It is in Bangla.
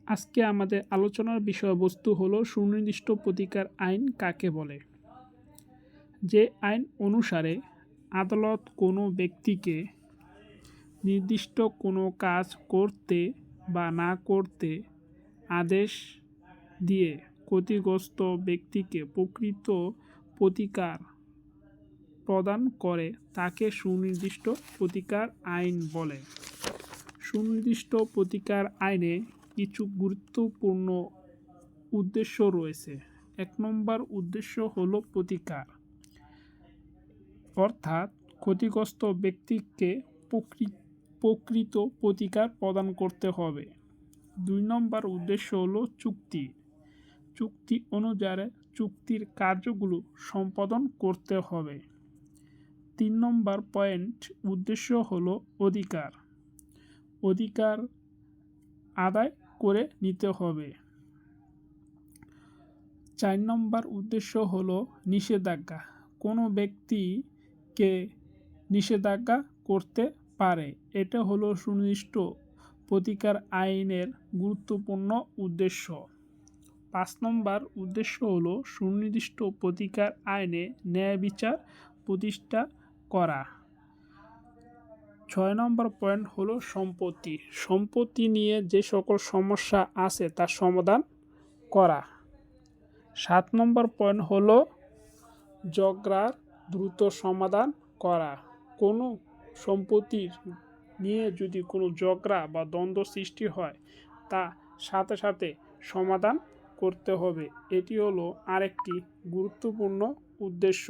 আজকে আমাদের আলোচনার বিষয়বস্তু হলো সুনির্দিষ্ট প্রতিকার আইন কাকে বলে। যে আইন অনুসারে আদালত কোনো ব্যক্তিকে নির্দিষ্ট কোনো কাজ করতে বা না করতে আদেশ দিয়ে ক্ষতিগ্রস্ত ব্যক্তিকে প্রকৃত প্রতিকার প্রদান করে তাকে সুনির্দিষ্ট প্রতিকার আইন বলে। সুনির্দিষ্ট প্রতিকার আইনে কিছু গুরুত্বপূর্ণ উদ্দেশ্য রয়েছে। ১ নম্বর উদ্দেশ্য হলো প্রতিকার, অর্থাৎ ক্ষতিগ্রস্ত ব্যক্তিকে প্রকৃত প্রতিকার প্রদান করতে হবে। ২ নম্বর উদ্দেশ্য হলো চুক্তি অনুযায়ী চুক্তির কার্যগুলো সম্পাদন করতে হবে। ৩ নম্বর উদ্দেশ্য হলো অধিকার আদায় করে নিতে হবে। ৪ নম্বর উদ্দেশ্য হলো নিষেধাজ্ঞা, কোনো ব্যক্তিকে নিষেধাজ্ঞা করতে পারে। এটা হলো সুনির্দিষ্ট প্রতিকার আইনের গুরুত্বপূর্ণ উদ্দেশ্য। ৫ নম্বর উদ্দেশ্য হলো সুনির্দিষ্ট প্রতিকার আইনে ন্যায় বিচার প্রতিষ্ঠা করা। ৬ নম্বর পয়েন্ট হলো সম্পত্তি নিয়ে যে সকল সমস্যা আছে তার সমাধান করা। ৭ নম্বর পয়েন্ট হলো ঝগড়ার দ্রুত সমাধান করা। কোনো সম্পত্তির নিয়ে যদি কোনো ঝগড়া বা দ্বন্দ্ব সৃষ্টি হয় তা সাথে সাথে সমাধান করতে হবে। এটি হলো আরেকটি গুরুত্বপূর্ণ উদ্দেশ্য।